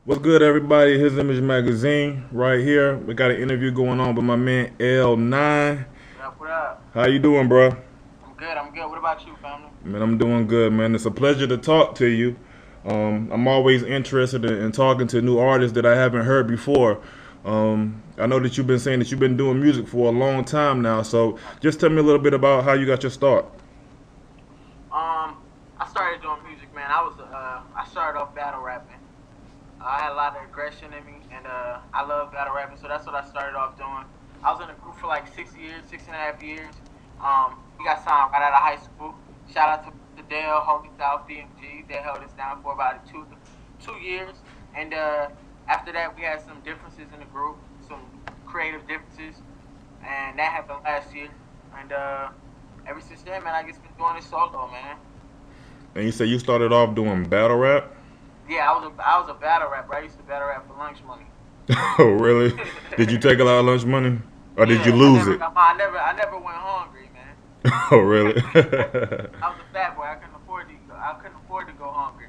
What's good, everybody? His Image Magazine right here. We got an interview going on with my man L9. What up, what up? How you doing, bro? I'm good. What about you, family? Man, I'm doing good, man. It's a pleasure to talk to you. I'm always interested in talking to new artists that I haven't heard before. I know that you've been saying that you've been doing music for a long time now, so just tell me a little bit about how you got your start. I started doing music, man. I started off battle rapping. I had a lot of aggression in me, and I love battle rapping, so that's what I started off doing. I was in a group for like 6 years, 6.5 years. We got signed right out of high school. Shout out to Dale, Holy South, DMG. They held us down for about two years, and after that, we had some differences in the group, some creative differences, and that happened last year. And ever since then, man, I just been doing it solo, man. And you said you started off doing battle rap? Yeah, I was a battle rapper. I used to battle rap for lunch money. Oh, really? Did you take a lot of lunch money? Or did you Yeah, I lose never it? got my, I never went hungry, man. Oh, really? I was a fat boy. I couldn't afford to go hungry.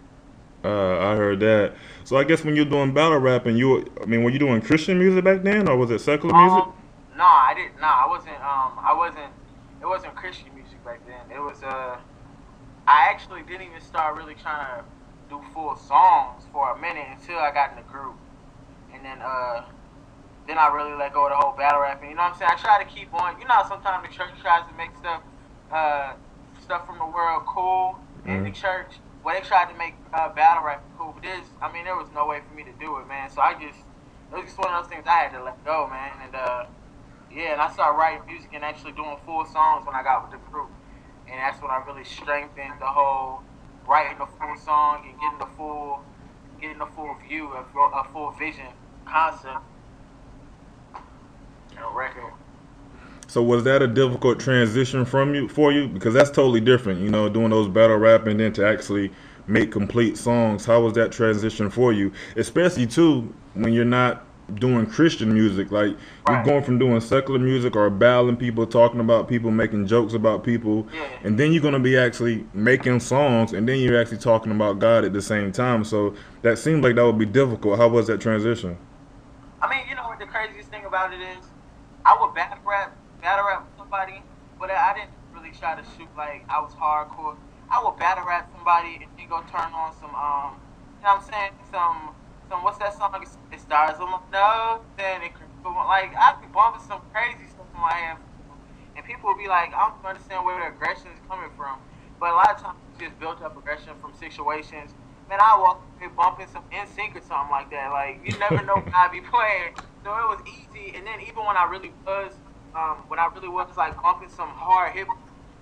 I heard that. So I guess when you're doing battle rapping, were you doing Christian music back then, or was it secular music? No, I didn't. No, I wasn't. I wasn't. It wasn't Christian music back then. It was. I actually didn't even start really trying to do full songs for a minute until I got in the group, and then I really let go of the whole battle rapping. You know what I'm saying? I try to keep on. You know, how sometimes the church tries to make uh, stuff from the world cool in the Mm. church. Well, they tried to make battle rapping cool, but I mean, there was no way for me to do it, man. So it was just one of those things I had to let go, man. And yeah, and I started writing music and actually doing full songs when I got with the group, and that's when I really strengthened the whole writing the full song and getting the full view, a full vision concept record. So was that a difficult transition from you for you? Because that's totally different, doing those battle rap and then to actually make complete songs. How was that transition for you? Especially too when you're not doing Christian music, like you're Right. going from doing secular music or battling people, talking about people, making jokes about people, Yeah. and then you're gonna be actually making songs, and then you're actually talking about God at the same time. So that seems like that would be difficult. How was that transition? I mean, you know what the craziest thing about it is? I would battle rap somebody, but I didn't really try to shoot like I was hardcore. I would battle rap somebody and then go turn on some you know what I'm saying? Some what's that song? It stars on my nose, then it like I'd be bumping some crazy stuff in my head, and people would be like, I don't understand where the aggression is coming from. But a lot of times it's just built up aggression from situations. Man, I walk in bumping some NSYNC or something like that. Like you never know what I'd be playing. So it was easy. And then even when I really was like bumping some hard hip,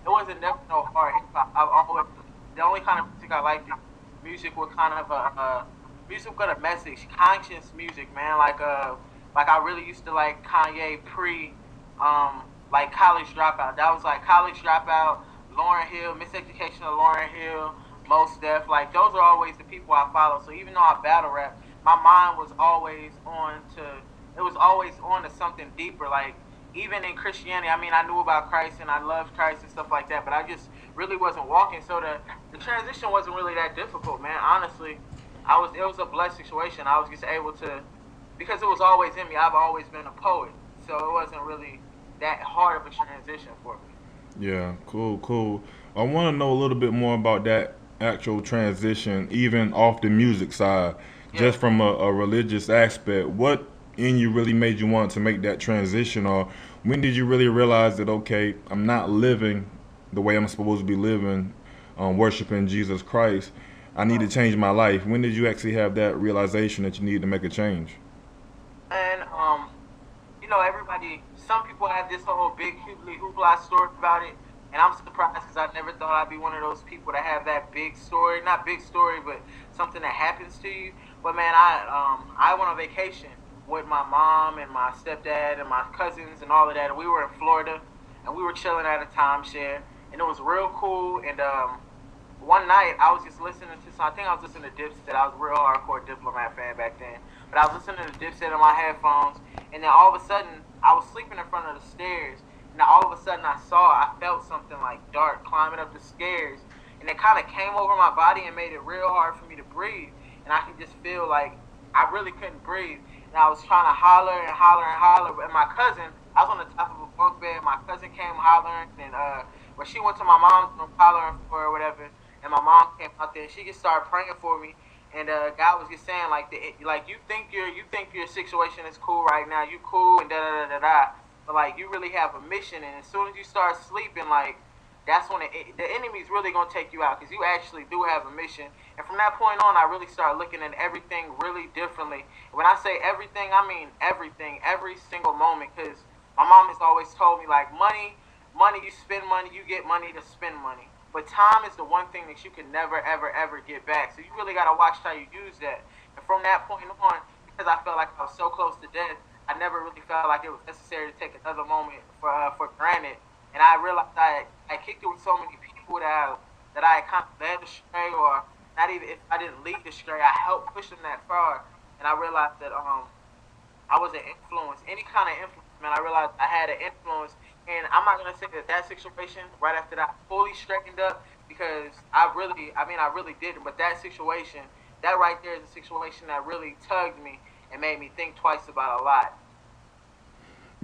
it wasn't never no hard hip hop. I've always the only kind of music I liked is music with kind of music with a message, conscious music, man. Like I really used to like Kanye pre like College Dropout. That was like College Dropout, Lauren Hill, Miseducation of Lauren Hill, Most Def. Like those are always the people I follow. So even though I battle rap, my mind was always on to it was always on to something deeper. Like even in Christianity, I mean I knew about Christ and I loved Christ and stuff like that, but I just really wasn't walking. So the transition wasn't really that difficult, man. Honestly, it was a blessed situation. I was just able to because it was always in me. I've always been a poet, so it wasn't really that hard of a transition for me. Yeah, cool, cool. I want to know a little bit more about that actual transition, even off the music side, Yeah. just from a religious aspect. What in you really made you want to make that transition, or when did you really realize that, okay, I'm not living the way I'm supposed to be living, worshiping Jesus Christ? I need to Right. change my life. When did you actually have that realization that you need to make a change? And you know, some people have this whole big hoopla story about it, and I'm surprised because I never thought I'd be one of those people that have that big story, not big story, but something that happens to you. But man, I went on vacation with my mom and my stepdad and my cousins and all of that, and we were in Florida, and we were chilling at a timeshare, and it was real cool. And one night I was just listening to I think I was listening to Dipset. I was a real hardcore Diplomat fan back then. But I was listening to Dipset on my headphones, and then all of a sudden I was sleeping in front of the stairs, and then all of a sudden I felt something like dark climbing up the stairs, and it kind of came over my body and made it real hard for me to breathe, and I could just feel like I really couldn't breathe. And I was trying to holler and holler and holler. And my cousin, I was on the top of a bunk bed. My cousin came hollering, and when she went to my mom's room hollering for her or whatever, and my mom came out there, and she just started praying for me. And God was just saying like you think your situation is cool right now, you cool and da da da da da, but like you really have a mission. And as soon as you start sleeping, like that's when the enemy's really gonna take you out because you actually do have a mission. And from that point on, I really started looking at everything really differently. When I say everything, I mean everything, every single moment. Because my mom has always told me like money, you spend money, you get money to spend money. But time is the one thing that you can never, ever, ever get back. So you really gotta watch how you use that. And from that point on, because I felt like I was so close to death, I never really felt like it was necessary to take another moment for granted. And I realized I kicked it with so many people that I kind of led astray, or not even if I didn't lead astray, I helped push them that far. And I realized that I was an influence, any kind of influence, man. I realized I had an influence, and I'm not gonna say that situation right after that fully straightened up because I really didn't. But that situation, that right there is a situation that really tugged me and made me think twice about a lot.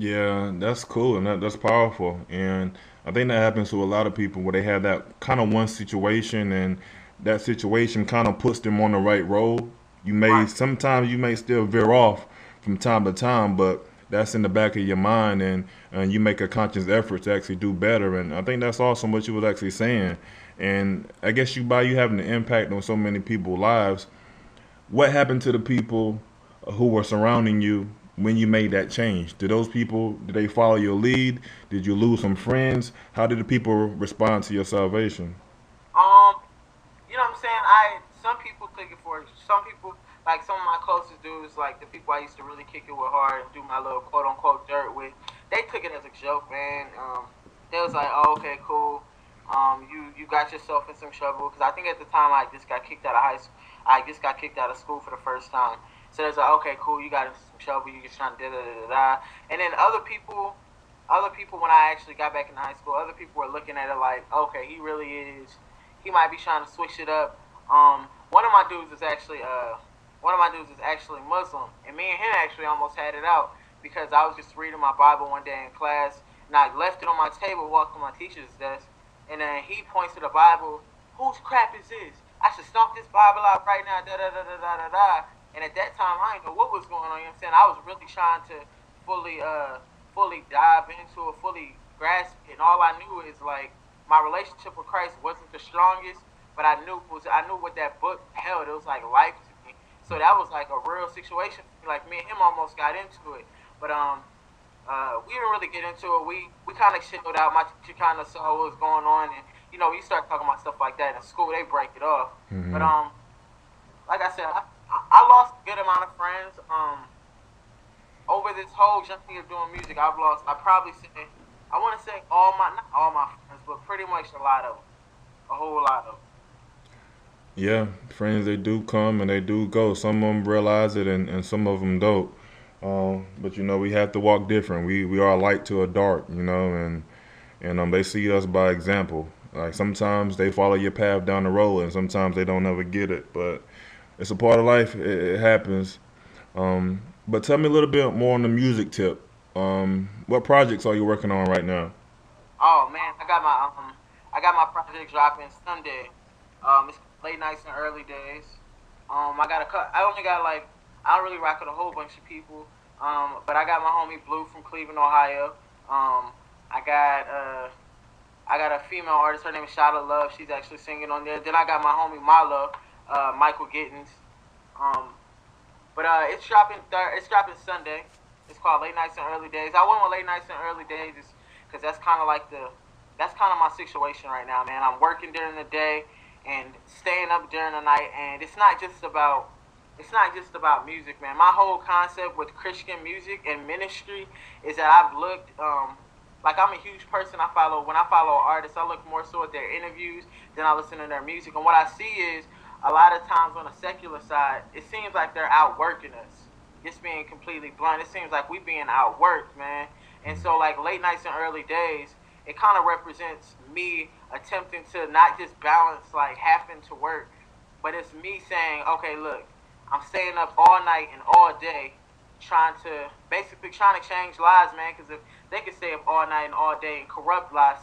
Yeah, that's cool and that's powerful. And I think that happens to a lot of people where they have that kind of one situation and that situation kind of puts them on the right road. You may Right. sometimes you may still veer off from time to time, but that's in the back of your mind and you make a conscious effort to actually do better. And I think that's awesome what you was actually saying. And I guess by you having an impact on so many people's lives, what happened to the people who were surrounding you when you made that change? Did they follow your lead? Did you lose some friends? How did the people respond to your salvation? Um, you know what I'm saying? Some people took it for some people like some of my closest dudes, like the people I used to really kick it with hard and do my little quote unquote dirt with, they took it as a joke, man. They was like, oh, okay, cool. You got yourself in some trouble because I think at the time I just got kicked out of high school. I just got kicked out of school for the first time. So it's like, okay, cool. You got in some trouble. You just trying to da da da da. And then other people when I actually got back in high school, other people were looking at it like, okay, he really is. He might be trying to switch it up. One of my dudes is actually Muslim, and me and him actually almost had it out because I was just reading my Bible one day in class, and I left it on my table, walked to my teacher's desk, and then he points to the Bible. Whose crap is this? I should stomp this Bible out right now. Da da da da da da da. And at that time, I didn't know what was going on. You know what I'm saying? I was really trying to fully fully dive into it, fully grasp it. And all I knew is like my relationship with Christ wasn't the strongest, but I knew what that book held. It was like life to me. So that was like a real situation. Like me and him almost got into it, but we didn't really get into it. We kind of chilled out. My teacher kind of saw what was going on, and you start talking about stuff like that in school, they break it off. But Hmm. like I said, I lost a good amount of friends. Over this whole journey of doing music, I've lost. I want to say not all my friends, but pretty much a lot of them, a whole lot of them. Yeah, friends they do come and they do go. Some of them realize it and some of them don't. But we have to walk different. We are a light to a dark, and they see us by example. Like sometimes they follow your path down the road, and sometimes they don't ever get it. But it's a part of life. It happens. But tell me a little bit more on the music tip. What projects are you working on right now? Oh man, I got my project dropping Sunday. It's late nights and early days. I got a cut. I only got like I don't really rock with a whole bunch of people. But I got my homie Blue from Cleveland, Ohio. Um, I got a female artist. Her name is Shada Love. She's actually singing on there. Then I got my homie Milo, Michael Gittens. Um, but it's dropping Sunday. It's called Late Nights and Early Days. I went with Late Nights and Early Days because that's kind of my situation right now, man. I'm working during the day and staying up during the night, and it's not just about music, man. My whole concept with Christian music and ministry is that I've looked like I'm a huge person. When I follow artists, I look more so at their interviews than I listen to their music. And what I see is a lot of times on the secular side, it seems like they're outworking us. Just being completely blunt, it seems like we being outworked, man. And so like late nights and early days, it kind of represents me attempting to not just balance like having to work, but it's me saying, okay, look, I'm staying up all night and all day, basically trying to change lives, man. Because if they can stay up all night and all day and corrupt lives,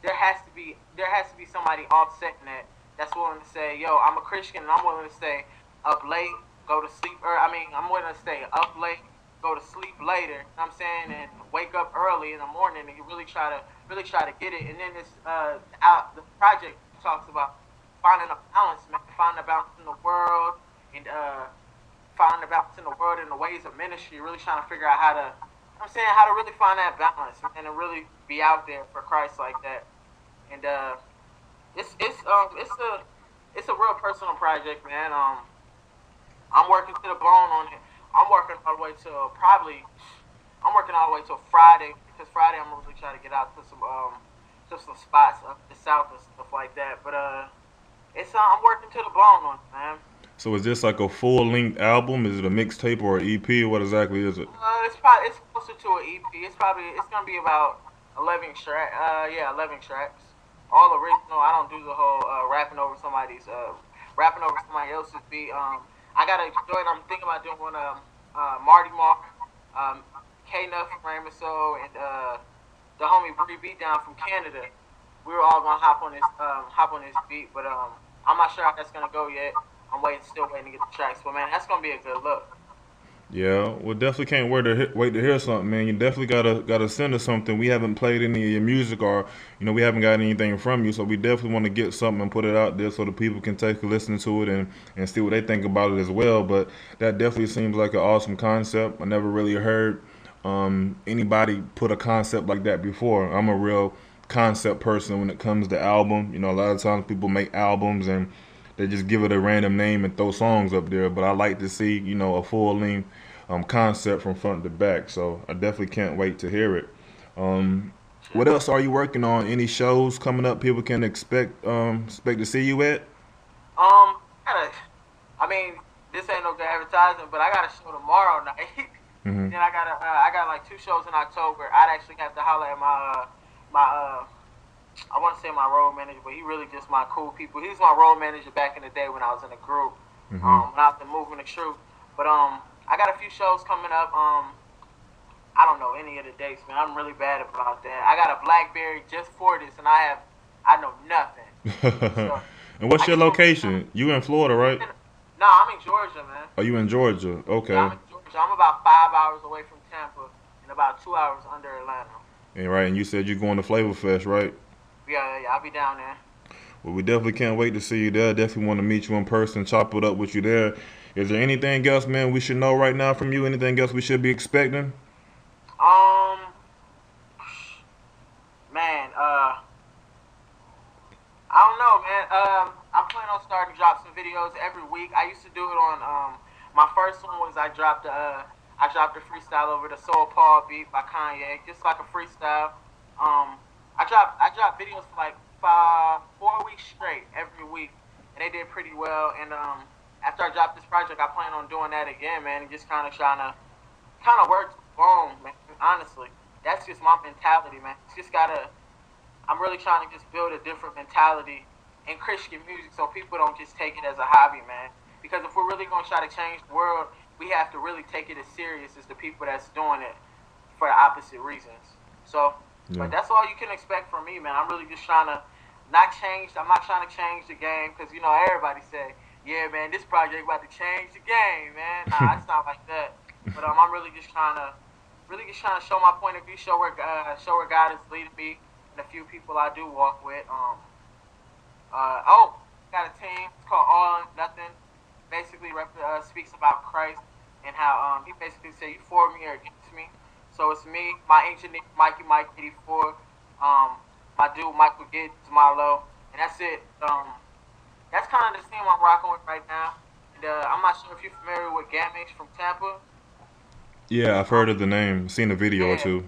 there has to be somebody offsetting that. That's willing to say, yo, I'm a Christian and I'm willing to stay up late, go to sleep, I'm willing to stay up late, go to sleep later. You know what I'm saying, and wake up early in the morning, and you really try to get it. And then the project talks about finding a balance, man, finding a balance in the world, and finding a balance in the world in the ways of ministry. Really trying to figure out how to really find that balance, man, and really be out there for Christ like that. And it's a real personal project, man. I'm working to the bone on it. I'm working all the way till Friday, because Friday I'm really trying to get out to some spots up the south and stuff like that. But I'm working to the bone on it, man. So is this like a full-length album? Is it a mixtape or an EP? What exactly is it? It's closer to an EP. It's gonna be about 11 tracks. 11 tracks. All original. I don't do the whole rapping over somebody else's beat. I got a joint I'm thinking about doing Marty Mark, K Nuff from Ramaso, and the homie Bree Beatdown from Canada. We were all gonna hop on this beat, but I'm not sure how that's gonna go yet. I'm still waiting to get the tracks, but man, that's gonna be a good look. Yeah, well, definitely can't wait to hear something, man. You definitely gotta send us something. We haven't played any of your music, or we haven't got anything from you, so we definitely want to get something and put it out there so the people can take a listen to it and see what they think about it as well. But that definitely seems like an awesome concept. I never really heard anybody put a concept like that before. I'm a real concept person when it comes to album. A lot of times people make albums and they just give it a random name and throw songs up there. But I like to see, a full-length concept from front to back. So I definitely can't wait to hear it. What else are you working on? Any shows coming up people can expect to see you at? This ain't no good advertising, but I got a show tomorrow night. Mm-hmm. Then I got like 2 shows in October. I'd actually have to holler at my I want to say my road manager, but he really just my cool people. He was my road manager back in the day when I was in a group, Mm-hmm. when I was moving the truth. But I got a few shows coming up. I don't know any of the dates, man. I'm really bad about that. I got a BlackBerry just for this, and I know nothing. So, And what's your location? You in Florida, right? No, I'm in Georgia, man. Are you in Georgia? Okay. Yeah, I'm in Georgia. I'm about 5 hours away from Tampa and about 2 hours under Atlanta. And right, and you said you're going to Flavor Fest, right? Yeah, I'll be down there. Well, we definitely can't wait to see you there. Definitely want to meet you in person, chop it up with you there. Is there anything else, man, we should know right now from you? Anything else we should be expecting? Man, I don't know, man. I'm planning on starting to drop some videos every week. I used to do it on my first one was I dropped a freestyle over the Soul Paul beat by Kanye, just like a freestyle. I dropped videos for like 4 weeks straight every week, and they did pretty well. And after I dropped this project, I plan on doing that again, man, and just kind of work to the bone, man. Honestly, that's just my mentality, man. I'm really trying to just build a different mentality in Christian music, so people don't just take it as a hobby, man. Because if we're really gonna try to change the world, we have to really take it as serious as the people that's doing it for the opposite reasons. So. Yeah. But that's all you can expect from me, man. I'm really just trying to I'm not trying to change the game, because everybody say, yeah, man, this project about to change the game, man. Nah, it's not like that. But I'm really just trying to show my point of view, show where God is leading me, and a few people I do walk with. Got a team. It's called All or Nothing. Basically, speaks about Christ and how he basically said, you for me or against me. So it's me, my engineer, Mikey Mike 84, my dude Michael Gibbs, Malo, and that's it. That's kind of the team I'm rocking with right now. And I'm not sure if you're familiar with Gamage from Tampa. Yeah, I've heard of the name, seen a video or two.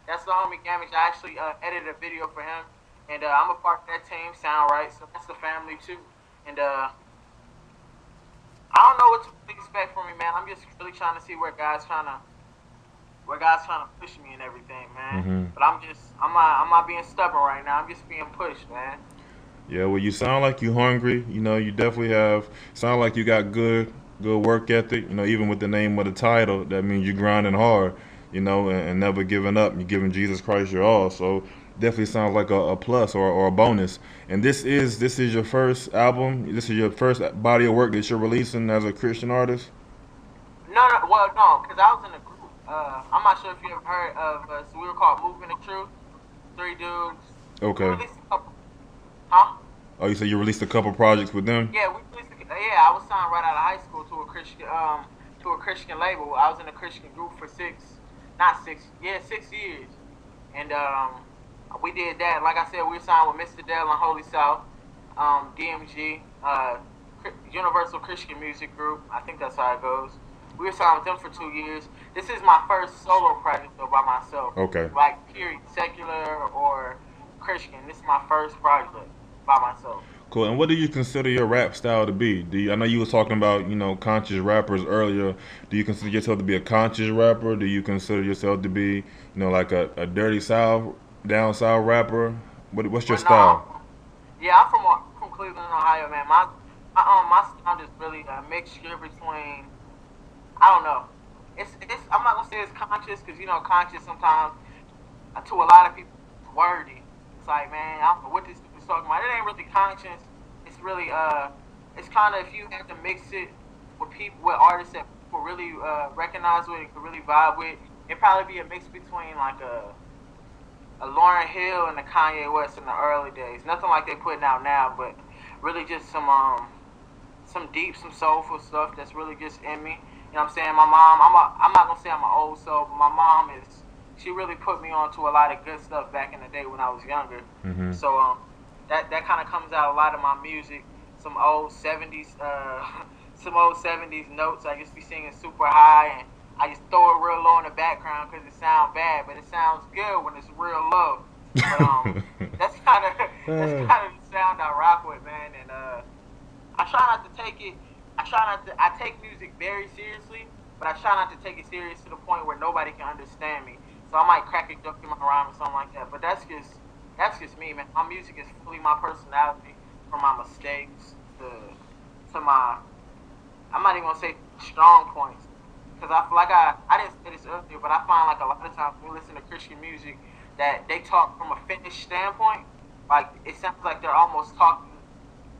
That's the homie Gamage. I actually edited a video for him, and I'm a part of that team, Sound Right, so that's the family too. And I don't know what to expect from me, man. I'm just really trying to see where God's trying to push me and everything, man. Mm-hmm. But I'm not being stubborn right now. I'm just being pushed, man. Yeah, well, you sound like you hungry. You definitely sound like you got good good work ethic. You know, even with the name of the title, that means you're grinding hard. You know, and never giving up. You're giving Jesus Christ your all. So definitely sounds like a plus or a bonus. And this is your first album. This is your first body of work that you're releasing as a Christian artist. No, no, well, no, because I was in a group. I'm not sure if you ever heard of us. We were called Movement of Truth. Three dudes. We Okay. released a couple. Huh? Oh, you said you released a couple projects with them. Yeah, we released. Yeah, I was signed right out of high school to a Christian label. I was in a Christian group for not 6 years, and we did that. Like I said, we were signed with Mr. Dell and Holy South, DMG, Universal Christian Music Group. I think that's how it goes. We were signed with them for 2 years. This is my first solo project though by myself. Okay. Like period, secular or Christian. This is my first project by myself. Cool. And what do you consider your rap style to be? I know you was talking about, conscious rappers earlier. Do you consider yourself to be a conscious rapper? Do you consider yourself to be, like a dirty south, down south rapper? What's your But style? no, yeah, I'm from Cleveland, Ohio, man. My sound is really a mixture between I don't know. It's I'm not gonna say it's conscious because conscious sometimes to a lot of people it's wordy. It's like man, I don't know what this is talking about. It ain't really conscious. It's really it's kind of if you have to mix it with artists that people really recognize with and can really vibe with. It'd probably be a mix between like a Lauryn Hill and a Kanye West in the early days. Nothing like they putting out now, but really just some deep, some soulful stuff that's really just in me. You know what I'm saying? My mom, I'm not gonna say I'm an old soul, but my mom she really put me on to a lot of good stuff back in the day when I was younger. Hmm. So that kind of comes out a lot of my music. Some old 70s, some old 70s notes. I just be singing super high and I just throw it real low in the background because it sounds bad, but it sounds good when it's real low. But that's kind of the sound I rock with, man. And I try not to take it. I take music very seriously, but I try not to take it serious to the point where nobody can understand me. So I might crack a joke in my rhyme or something like that. But that's just me, man. My music is fully my personality, from my mistakes to my I'm not even gonna say strong points. Because I feel like I didn't say this earlier, but I find like a lot of times when we listen to Christian music that they talk from a finished standpoint. Like it sounds like they're almost talking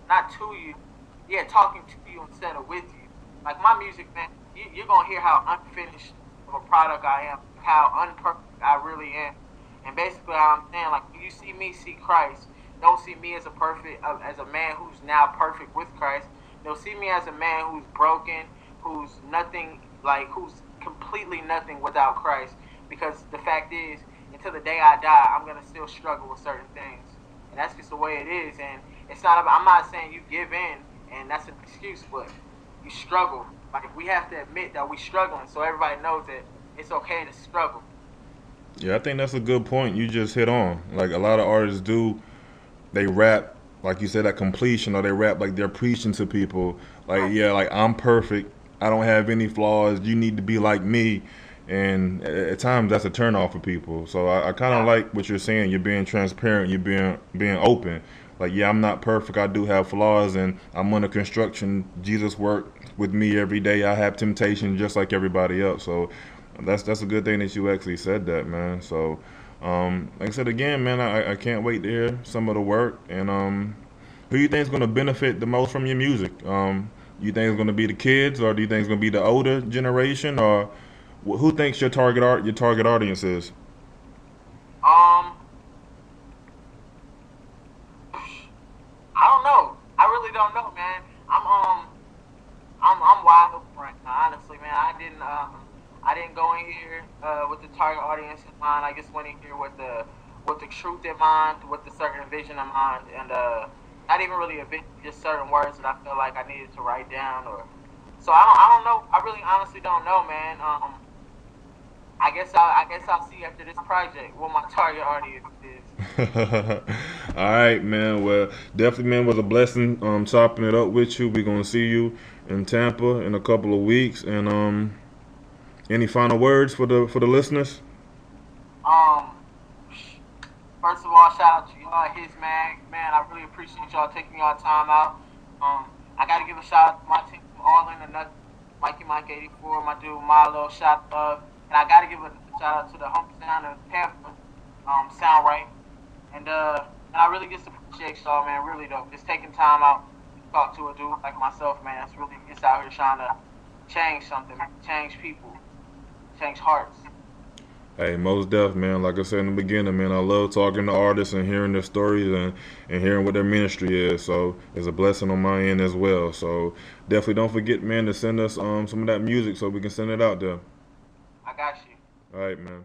not to you, yeah, talking to you instead of with you. Like my music, man, you're gonna hear how unfinished of a product I am, how unperfect I really am. And basically, how I'm saying, like, when you see me, see Christ. Don't see me as as a man who's now perfect with Christ. They'll see me as a man who's broken, who's nothing, like, who's completely nothing without Christ. Because the fact is, until the day I die, I'm gonna still struggle with certain things, and that's just the way it is. And it's not about. I'm not saying you give in, and that's an excuse, but you struggle. Like we have to admit that we're struggling, so everybody knows that it's okay to struggle. Yeah, I think that's a good point you just hit on. Like a lot of artists do, they rap like you said at completion, or they rap like they're preaching to people. Like yeah, like I'm perfect. I don't have any flaws. You need to be like me. And at times that's a turnoff for people. So I kind of like what you're saying. You're being transparent. You're being open. Like yeah, I'm not perfect. I do have flaws, and I'm under construction. Jesus worked with me every day. I have temptation just like everybody else. So that's a good thing that you actually said that, man. So like I said again, man, I can't wait to hear some of the work. And who you think is going to benefit the most from your music? You think it's going to be the kids, or do you think it's going to be the older generation, or who thinks your target audience is? Um, I don't know. I really don't know, man. I'm wide open right now. Honestly, man, I didn't go in here with the target audience in mind. I just went in here with the truth in mind, with the certain vision in mind, and not even really a vision, just certain words that I felt like I needed to write down. Or so I don't know. I really honestly don't know, man. I guess I'll see after this project what my target audience is. All right, man. Well, definitely, man, was a blessing chopping it up with you. We're gonna see you in Tampa in a couple of weeks. And any final words for the listeners? Um, First of all, shout out to y'all, his man. I really appreciate y'all taking y'all time out. I gotta give a shout out to my team, All In or Nothing. Mikey Mike 84, my dude Milo, Shot Love, and I gotta give a shout out to the hometown of Panther, Sound Right, and I really just appreciate y'all, man. Really though, just taking time out to talk to a dude like myself, man. That's really just out here trying to change something, man. Change people, change hearts. Hey, most def, man. Like I said in the beginning, man, I love talking to artists and hearing their stories and hearing what their ministry is. So it's a blessing on my end as well. So definitely don't forget, man, to send us some of that music so we can send it out there. I got you. All right, man.